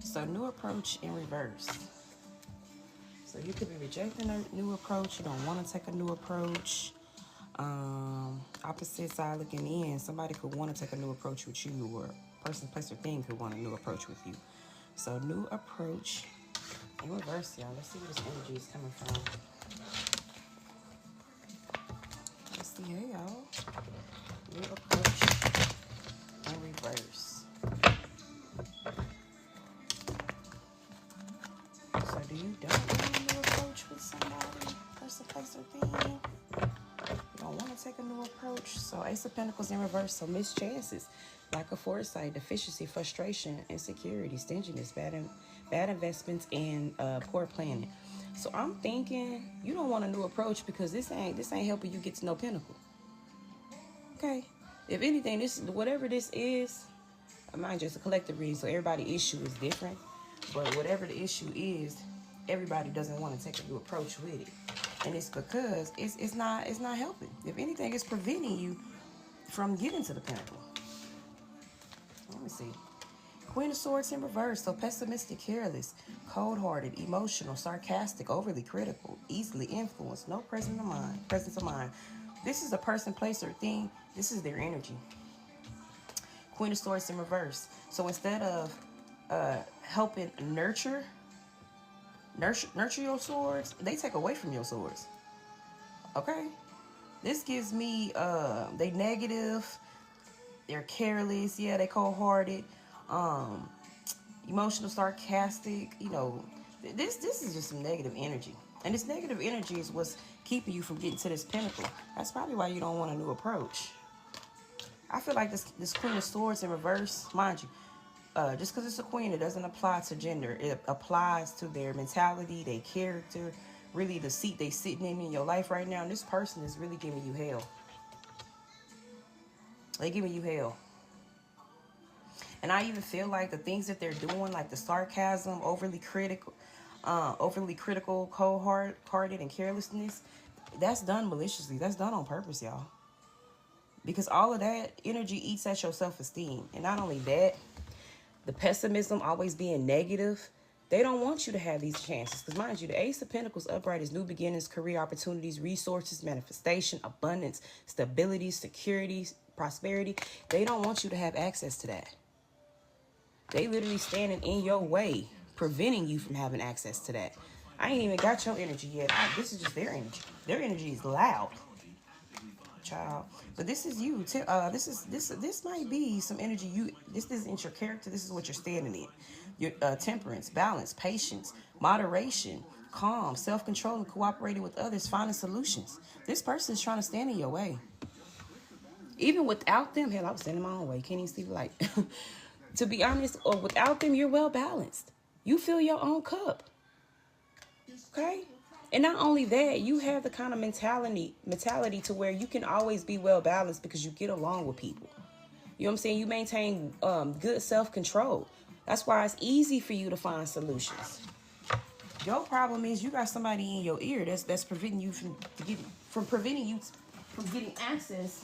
So new approach in reverse. So you could be rejecting a new approach. You don't want to take a new approach. Opposite side looking in. Somebody could want to take a new approach with you, or person, place, or thing could want a new approach with you. So new approach in reverse, y'all. Let's see where this energy is coming from. Let's see, hey y'all. New approach in reverse. So do you don't want a new approach with somebody, person, place, or thing? You don't want to take a new approach. So Ace of Pentacles in reverse. So missed chances, lack of foresight, deficiency, frustration, insecurity, stinginess, bad investments, and poor planning. So I'm thinking you don't want a new approach because this ain't helping you get to know Pinnacle. Okay. If anything, this whatever this is, mind you, it's a collective reading, so everybody's issue is different. But whatever the issue is, everybody doesn't want to take a new approach with it. And it's because it's not helping. If anything, it's preventing you from getting to the pinnacle. Let me see. Queen of Swords in reverse. So pessimistic, careless, cold-hearted, emotional, sarcastic, overly critical, easily influenced, no presence of mind. This is a person, place, or thing. This is their energy. Queen of Swords in reverse. So instead of helping nurture your swords, they take away from your swords. Okay? This gives me they negative, they're careless, yeah, they cold-hearted, emotional, sarcastic, you know. This is just some negative energy. And this negative energy is what's keeping you from getting to this pinnacle. That's probably why you don't want a new approach. I feel like this Queen of Swords in reverse, mind you, just because it's a queen, it doesn't apply to gender. It applies to their mentality, their character, really the seat they sitting in your life right now. And this person is really giving you hell. They're giving you hell. And I even feel like the things that they're doing, like the sarcasm, overly critical, cold-hearted, and carelessness, that's done maliciously. That's done on purpose, y'all. Because all of that energy eats at your self-esteem. And not only that, the pessimism, always being negative, they don't want you to have these chances. Because mind you, the Ace of Pentacles upright is new beginnings, career opportunities, resources, manifestation, abundance, stability, security, prosperity. They don't want you to have access to that. They literally standing in your way, preventing you from having access to that. I ain't even got your energy yet. This is just their energy. Their energy is loud, child. But this is you. This might be some energy. This isn't your character. This is what you're standing in. Your temperance, balance, patience, moderation, calm, self-control, and cooperating with others, finding solutions. This person is trying to stand in your way. Even without them, hell, I was standing my own way. Can't even see the light. To be honest, or without them, you're well balanced. You fill your own cup. Okay? And not only that, you have the kind of mentality to where you can always be well balanced because you get along with people. You know what I'm saying? You maintain good self-control. That's why it's easy for you to find solutions. Your problem is you got somebody in your ear that's preventing you from getting access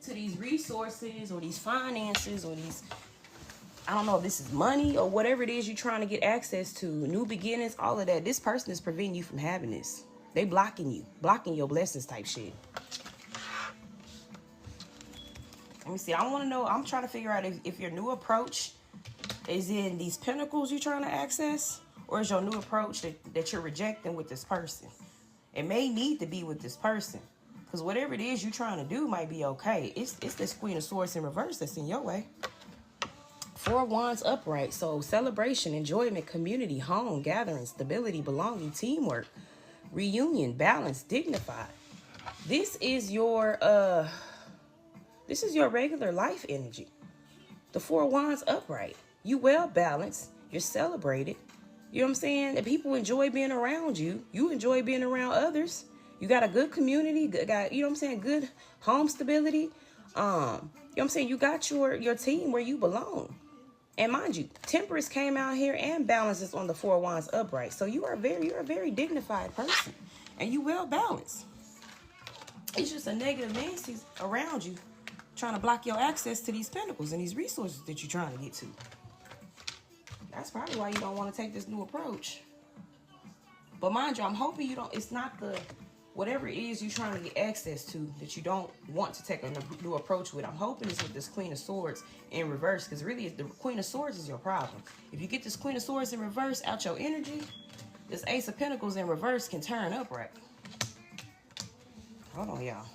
to these resources or these finances or these, I don't know if this is money or whatever it is you're trying to get access to, new beginnings, all of that. This person is preventing you from having this. They blocking your blessings type shit. Let me see. I want to know. I'm trying to figure out if your new approach is in these pentacles you're trying to access, or is your new approach that you're rejecting with this person. It may need to be with this person. Because whatever it is you're trying to do might be okay. It's this Queen of Swords in reverse that's in your way. Four of Wands upright. So celebration, enjoyment, community, home, gathering, stability, belonging, teamwork, reunion, balance, dignified. This is your regular life energy. The Four of Wands upright. You well balanced. You're celebrated. You know what I'm saying? And people enjoy being around you. You enjoy being around others. You got a good community. You know what I'm saying? Good home stability. You know what I'm saying? You got your team where you belong. And mind you, Temperance came out here and balances on the Four of Wands upright. So you're a very dignified person. And you well balanced. It's just a negative Nancy's around you trying to block your access to these pentacles and these resources that you're trying to get to. That's probably why you don't want to take this new approach. But mind you, I'm hoping you don't, it's not the, whatever it is you're trying to get access to that you don't want to take a new approach with. I'm hoping it's with this Queen of Swords in reverse, because really the Queen of Swords is your problem. If you get this Queen of Swords in reverse out your energy, this Ace of Pentacles in reverse can turn upright. Hold on, y'all.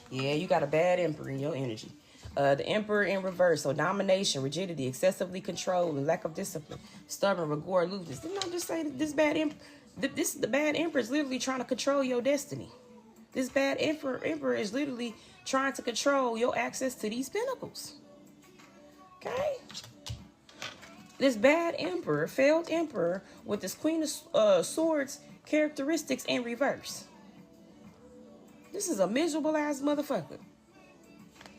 Yeah, you got a bad Emperor in your energy. The Emperor in reverse, so domination, rigidity, excessively control, and lack of discipline, stubborn, rigor, aloofness. Didn't I just say that this bad Emperor, the bad Emperor is literally trying to control your destiny. This bad Emperor is literally trying to control your access to these pentacles. Okay? This bad Emperor, failed Emperor, with this Queen of Swords characteristics in reverse. This is a miserable ass motherfucker.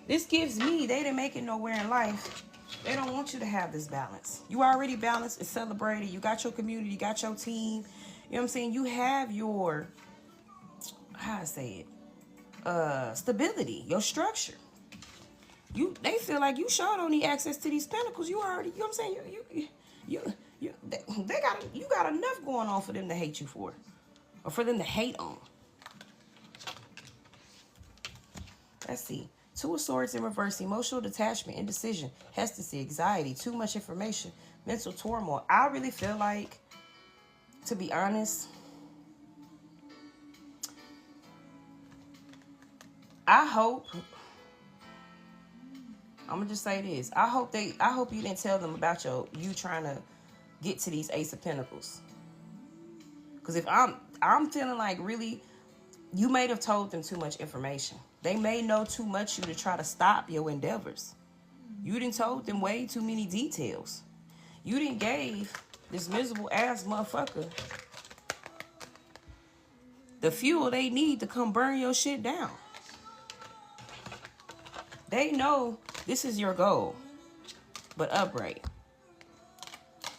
This gives me, they didn't make it nowhere in life. They don't want you to have this balance. You already balanced and celebrated. You got your community, you got your team. You know what I'm saying? You have your, how I say it, stability, your structure. They feel like you sure don't need access to these pentacles. You already, you know what I'm saying? You got enough going on for them to hate you for, or for them to hate on. Let's see. Two of Swords in reverse, emotional detachment, indecision, hesitancy, anxiety, too much information, mental turmoil. I really feel like, to be honest, I hope, I'm gonna just say this. I hope you didn't tell them about you trying to get to these Ace of Pentacles. Because if I'm feeling like really, you may have told them too much information. They may know too much you to try to stop your endeavors. You didn't told them way too many details. You didn't gave this miserable ass motherfucker the fuel they need to come burn your shit down. They know this is your goal, but upright.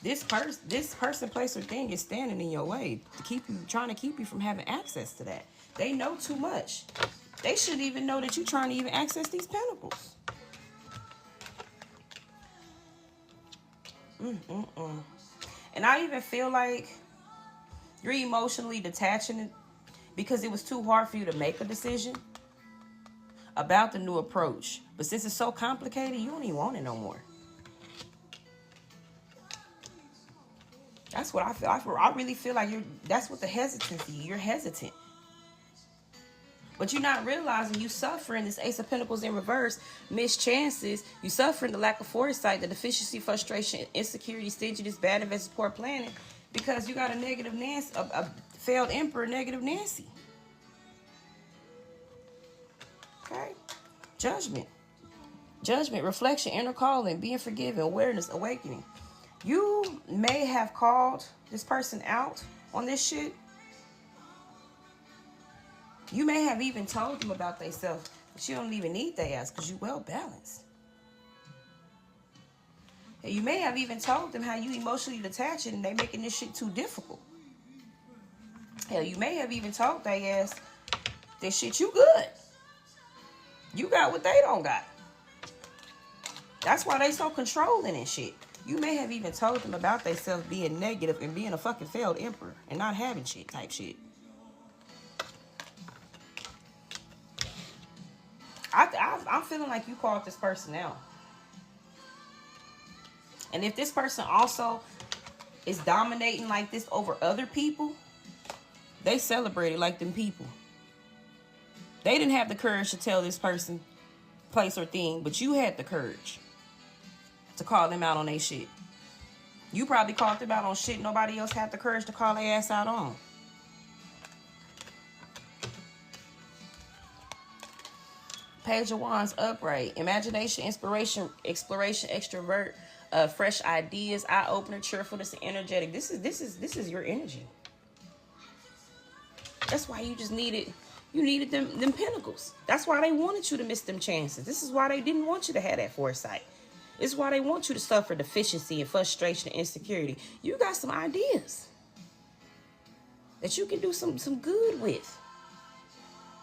This person, place, or thing is standing in your way to keep you, trying to keep you from having access to that. They know too much. They shouldn't even know that you're trying to even access these pentacles. And I even feel like you're emotionally detaching it because it was too hard for you to make a decision about the new approach. But since it's so complicated, you don't even want it no more. That's what I feel. I really feel like that's what the hesitancy, you're hesitant. But you're not realizing you suffering this Ace of Pentacles in reverse, missed chances. You suffering the lack of foresight, the deficiency, frustration, insecurity, stinginess, bad investment, poor planning, because you got a negative Nancy, a failed Emperor, negative Nancy. Okay? Judgment, reflection, inner calling, being forgiven, awareness, awakening. You may have called this person out on this shit. You may have even told them about themselves, but you don't even need their ass because you're well balanced. And you may have even told them how you emotionally detached and they making this shit too difficult. Hell, you may have even told their ass that shit you good. You got what they don't got. That's why they so controlling and shit. You may have even told them about themselves being negative and being a fucking failed emperor and not having shit type shit. I'm feeling like you called this person out. And if this person also is dominating like this over other people, they celebrate it like them people. They didn't have the courage to tell this person, place, or thing, but you had the courage to call them out on their shit. You probably called them out on shit nobody else had the courage to call their ass out on. Page of Wands upright. Imagination, inspiration, exploration, extrovert, fresh ideas, eye opener, cheerfulness, and energetic. This is your energy. That's why you just needed them pentacles. That's why they wanted you to miss them chances. This is why they didn't want you to have that foresight. This is why they want you to suffer deficiency and frustration and insecurity. You got some ideas that you can do some good with.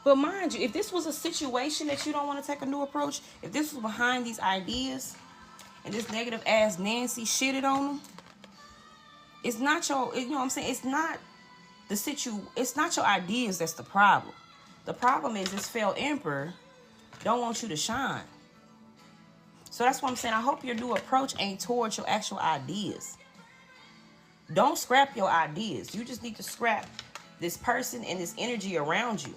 But mind you, if this was a situation that you don't want to take a new approach, if this was behind these ideas, and this negative ass Nancy shitted on them, it's not your, you know what I'm saying? It's not it's not your ideas that's the problem. The problem is this failed emperor don't want you to shine. So that's what I'm saying. I hope your new approach ain't towards your actual ideas. Don't scrap your ideas. You just need to scrap this person and this energy around you.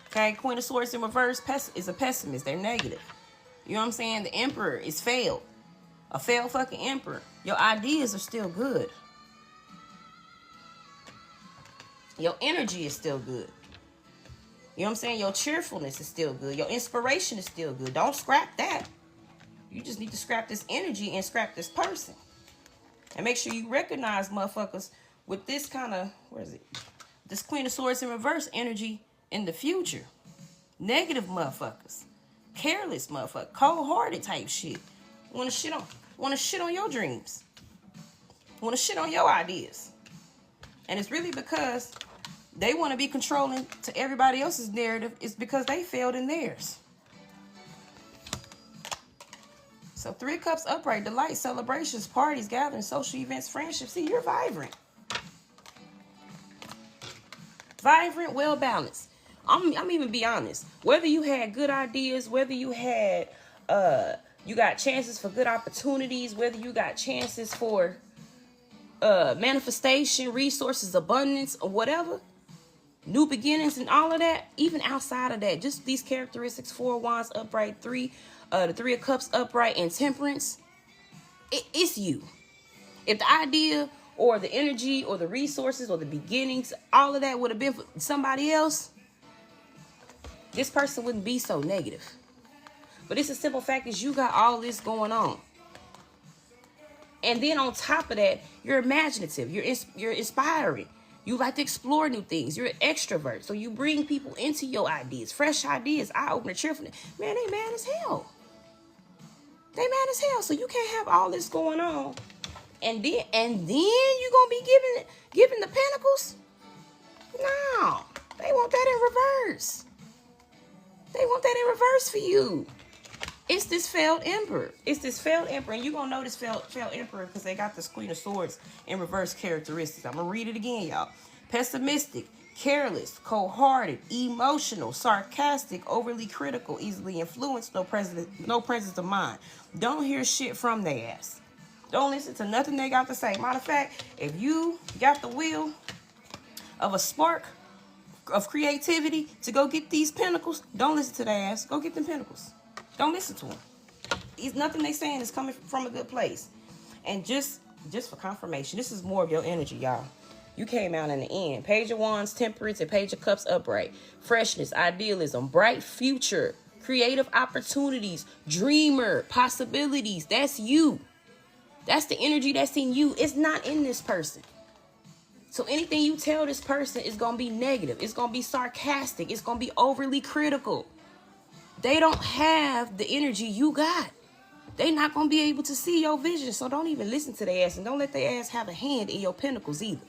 Okay, Queen of Swords in reverse is a pessimist. They're negative. You know what I'm saying? The emperor is failed. A failed fucking emperor. Your ideas are still good. Your energy is still good. You know what I'm saying? Your cheerfulness is still good. Your inspiration is still good. Don't scrap that. You just need to scrap this energy and scrap this person. And make sure you recognize motherfuckers with this kind of, where is it? This Queen of Swords in reverse energy in the future. Negative motherfuckers. Careless motherfuckers. Cold-hearted type shit. Wanna shit on your dreams. Wanna shit on your ideas. And it's really because they want to be controlling to everybody else's narrative. It's because they failed in theirs. So 3 of Cups upright, delight, celebrations, parties, gatherings, social events, friendships. See, you're vibrant. Vibrant, well balanced. I'm even be honest. Whether you had good ideas, whether you had you got chances for good opportunities, whether you got chances for manifestation, resources, abundance, or whatever, new beginnings and all of that, even outside of that, just these characteristics, 4 of Wands upright, the 3 of Cups upright, and Temperance, it's you. If the idea or the energy or the resources or the beginnings, all of that would have been for somebody else, this person wouldn't be so negative. But it's a simple fact is you got all this going on. And then on top of that, you're imaginative, you're inspiring. You like to explore new things. You're an extrovert. So you bring people into your ideas. Fresh ideas. Eye-opener, cheerfulness. Man, they mad as hell. They mad as hell. So you can't have all this going on. And then you gonna be giving the pentacles? No. They want that in reverse. They want that in reverse for you. It's this failed emperor. It's this failed emperor. And you're going to know this failed emperor because they got this Queen of Swords in reverse characteristics. I'm going to read it again, y'all. Pessimistic, careless, cold-hearted, emotional, sarcastic, overly critical, easily influenced, no presence of mind. Don't hear shit from their ass. Don't listen to nothing they got to say. Matter of fact, if you got the will of a spark of creativity to go get these pentacles, don't listen to their ass. Go get them pentacles. Don't listen to them. It's nothing they saying is coming from a good place. And just for confirmation, this is more of your energy, y'all. You came out in the end. Page of Wands, Temperance, and Page of Cups upright. Freshness, idealism, bright future, creative opportunities, dreamer, possibilities. That's you. That's the energy that's in you. It's not in this person. So anything you tell this person is going to be negative. It's going to be sarcastic. It's going to be overly critical. They don't have the energy you got. They're not going to be able to see your vision. So don't even listen to their ass. And don't let their ass have a hand in your pentacles either.